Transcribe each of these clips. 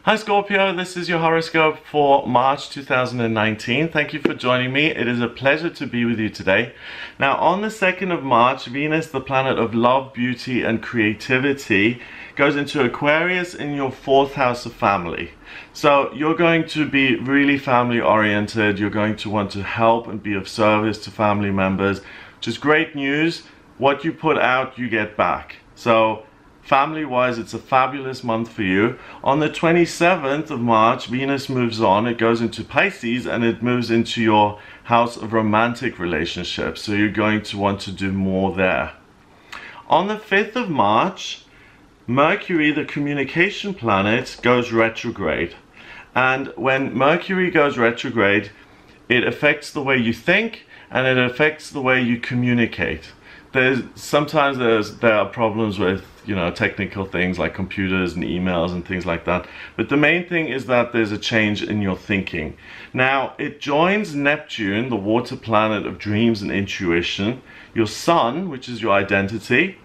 Hi Scorpio, this is your horoscope for March 2019. Thank you for joining me. It is a pleasure to be with you today. Now on the 2nd of March, Venus, the planet of love, beauty and creativity, goes into Aquarius in your 4th house of family. So you're going to be really family oriented. You're going to want to help and be of service to family members, which is great news. What you put out, you get back. So family-wise, it's a fabulous month for you. On the 27th of March, Venus moves on. It goes into Pisces and it moves into your house of romantic relationships. So you're going to want to do more there. On the 5th of March, Mercury, the communication planet, goes retrograde. And when Mercury goes retrograde, it affects the way you think and it affects the way you communicate. Sometimes there are problems with, technical things like computers and emails and things like that. But the main thing is that there's a change in your thinking. Now, it joins Neptune, the water planet of dreams and intuition, your sun, which is your identity,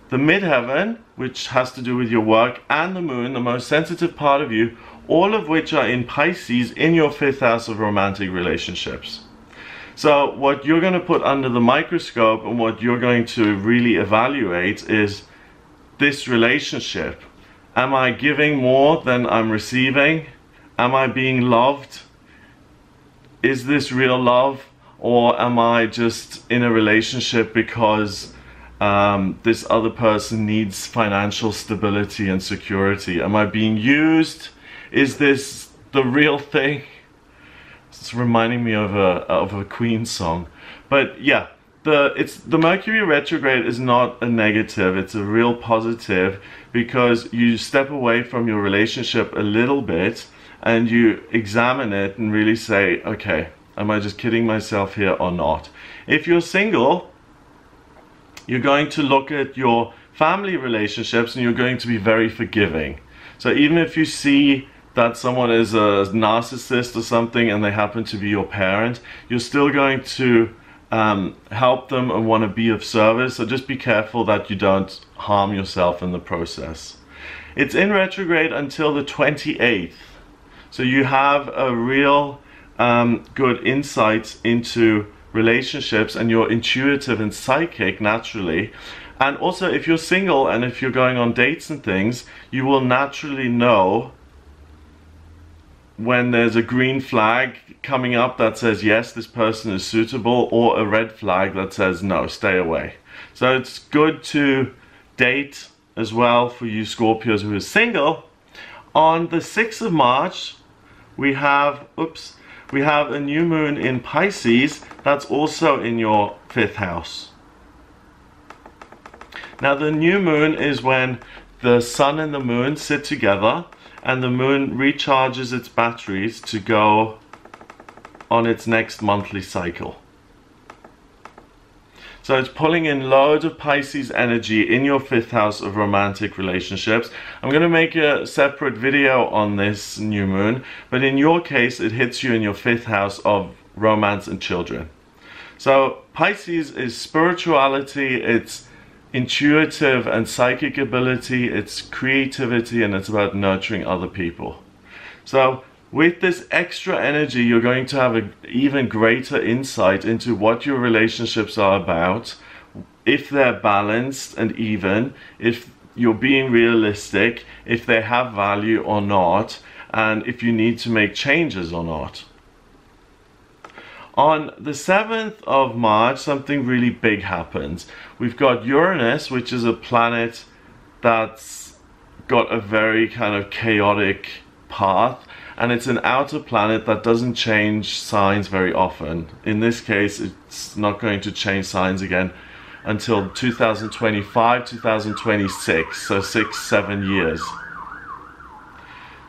the midheaven, which has to do with your work, and the moon, the most sensitive part of you, all of which are in Pisces in your 5th house of romantic relationships. So what you're going to put under the microscope and what you're going to really evaluate is this relationship. Am I giving more than I'm receiving? Am I being loved? Is this real love? Or am I just in a relationship because this other person needs financial stability and security? Am I being used? Is this the real thing? It's reminding me of a Queen song. But yeah, the Mercury retrograde is not a negative, it's a real positive, because you step away from your relationship a little bit and you examine it and really say, okay, am I just kidding myself here or not? If you're single, you're going to look at your family relationships and you're going to be very forgiving. So even if you see that someone is a narcissist or something and they happen to be your parent, you're still going to help them and want to be of service. So just be careful that you don't harm yourself in the process. It's in retrograde until the 28th. So you have a real good insight into relationships and you're intuitive and psychic naturally. And also if you're single and if you're going on dates and things, you will naturally know when there's a green flag coming up that says yes, this person is suitable, or a red flag that says no, stay away. So it's good to date as well for you Scorpios who are single. On the 6th of March, we have a new moon in Pisces that's also in your 5th house. Now the new moon is when the sun and the moon sit together and the moon recharges its batteries to go on its next monthly cycle. So it's pulling in loads of Pisces energy in your 5th house of romantic relationships. I'm going to make a separate video on this new moon, but in your case it hits you in your 5th house of romance and children. So Pisces is spirituality, it's intuitive and psychic ability, it's creativity, and it's about nurturing other people. So with this extra energy, you're going to have an even greater insight into what your relationships are about, if they're balanced and even, if you're being realistic, if they have value or not, and if you need to make changes or not. On the 7th of March, something really big happens. We've got Uranus, which is a planet that's got a very kind of chaotic path, and it's an outer planet that doesn't change signs very often. In this case, it's not going to change signs again until 2025, 2026, so 6-7 years.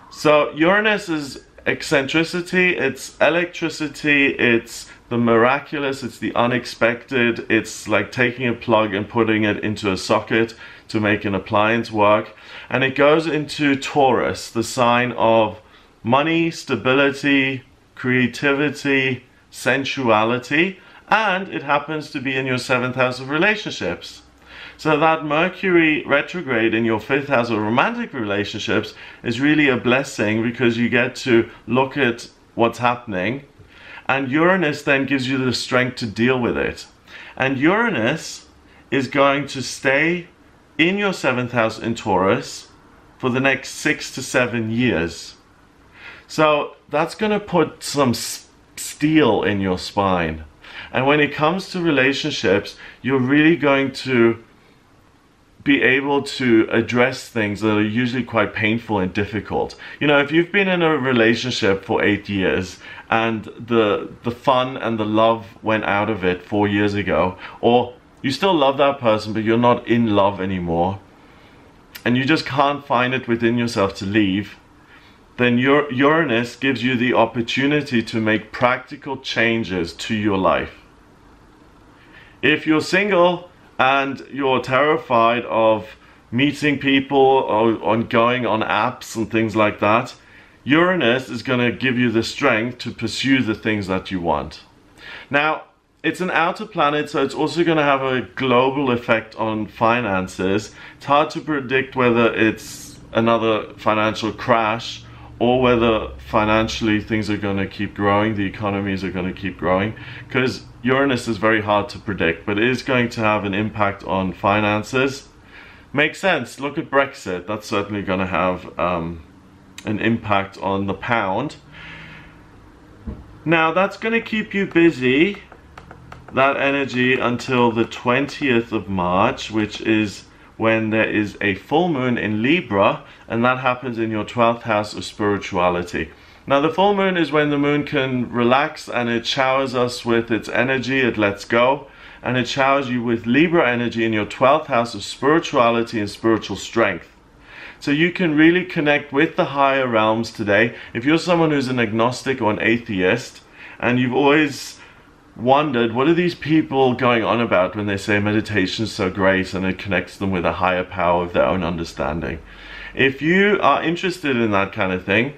So Uranus is eccentricity, it's electricity, it's the miraculous, it's the unexpected, it's like taking a plug and putting it into a socket to make an appliance work. And it goes into Taurus, the sign of money, stability, creativity, sensuality, and it happens to be in your 7th house of relationships. So that Mercury retrograde in your 5th house of romantic relationships is really a blessing, because you get to look at what's happening, and Uranus then gives you the strength to deal with it. And Uranus is going to stay in your 7th house in Taurus for the next 6 to 7 years. So that's going to put some steel in your spine. And when it comes to relationships, you're really going to be able to address things that are usually quite painful and difficult. You know, if you've been in a relationship for 8 years and the fun and the love went out of it 4 years ago, or you still love that person but you're not in love anymore, and you just can't find it within yourself to leave, then Uranus gives you the opportunity to make practical changes to your life. If you're single and you're terrified of meeting people or on going on apps and things like that, Uranus is going to give you the strength to pursue the things that you want. Now, it's an outer planet, so it's also going to have a global effect on finances. It's hard to predict whether it's another financial crash or whether financially things are going to keep growing, the economies are going to keep growing, because Uranus is very hard to predict, but it is going to have an impact on finances. Makes sense. Look at Brexit. That's certainly going to have an impact on the pound. Now, that's going to keep you busy, that energy, until the 20th of March, which is when there is a full moon in Libra, and that happens in your 12th house of spirituality. Now, the full moon is when the moon can relax and it showers us with its energy, it lets go, and it showers you with Libra energy in your 12th house of spirituality and spiritual strength. So you can really connect with the higher realms today. If you're someone who's an agnostic or an atheist, and you've always wondered, what are these people going on about when they say meditation is so great and it connects them with a higher power of their own understanding? If you are interested in that kind of thing,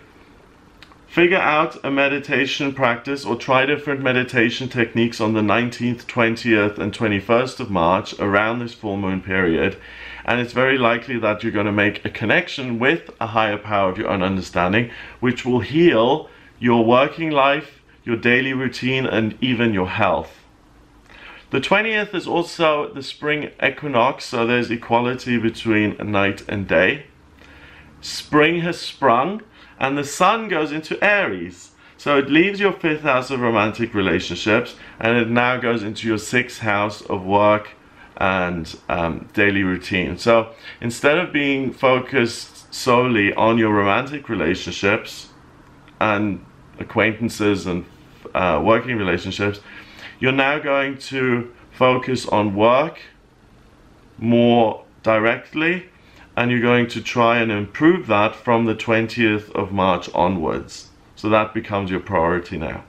figure out a meditation practice or try different meditation techniques on the 19th, 20th and 21st of March around this full moon period, and it's very likely that you're going to make a connection with a higher power of your own understanding, which will heal your working life, your daily routine, and even your health. The 20th is also the spring equinox, so there's equality between night and day. Spring has sprung, and the sun goes into Aries. So it leaves your 5th house of romantic relationships, and it now goes into your 6th house of work and daily routine. So instead of being focused solely on your romantic relationships and acquaintances and working relationships, you're now going to focus on work more directly, and you're going to try and improve that from the 20th of March onwards. So that becomes your priority now.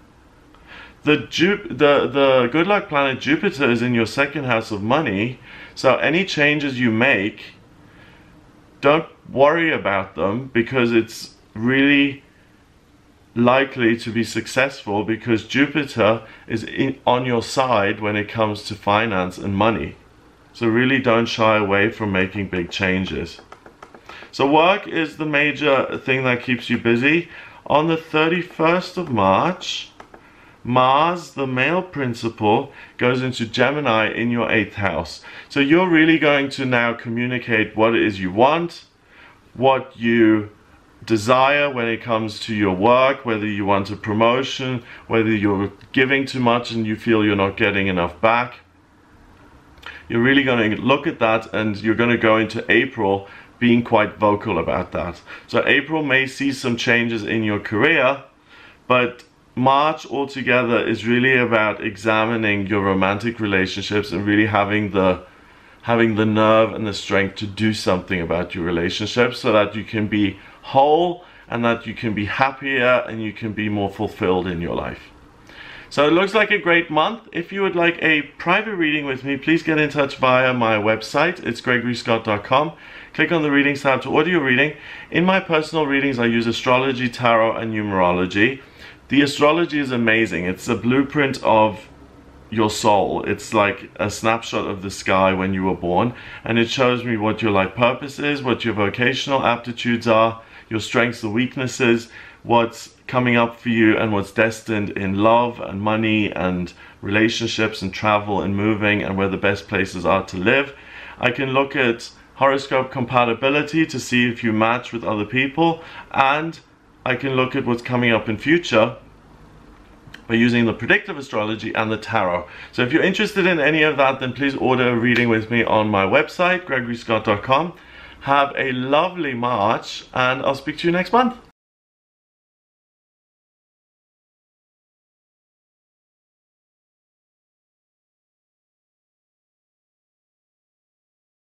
The good luck planet Jupiter is in your 2nd house of money, so any changes you make, don't worry about them, because it's really likely to be successful, because Jupiter is on your side when it comes to finance and money. So really don't shy away from making big changes. So work is the major thing that keeps you busy. On the 31st of March, Mars, the male principle, goes into Gemini in your 8th house. So you're really going to now communicate what it is you want, what you desire when it comes to your work, whether you want a promotion, whether you're giving too much and you feel you're not getting enough back. You're really going to look at that, and you're going to go into April being quite vocal about that. So April may see some changes in your career, but March altogether is really about examining your romantic relationships and really having the nerve and the strength to do something about your relationships, so that you can be whole and that you can be happier and you can be more fulfilled in your life. So it looks like a great month. If you would like a private reading with me, please get in touch via my website. It's gregoryscott.com. Click on the readings tab to order your reading. In my personal readings, I use astrology, tarot, and numerology. The astrology is amazing. It's a blueprint of your soul. It's like a snapshot of the sky when you were born, and it shows me what your life purpose is, what your vocational aptitudes are, your strengths and weaknesses, what's coming up for you, and what's destined in love and money and relationships and travel and moving, and where the best places are to live. I can look at horoscope compatibility to see if you match with other people, and I can look at what's coming up in future by using the predictive astrology and the tarot. So if you're interested in any of that, then please order a reading with me on my website, gregoryscott.com. Have a lovely March, and I'll speak to you next month.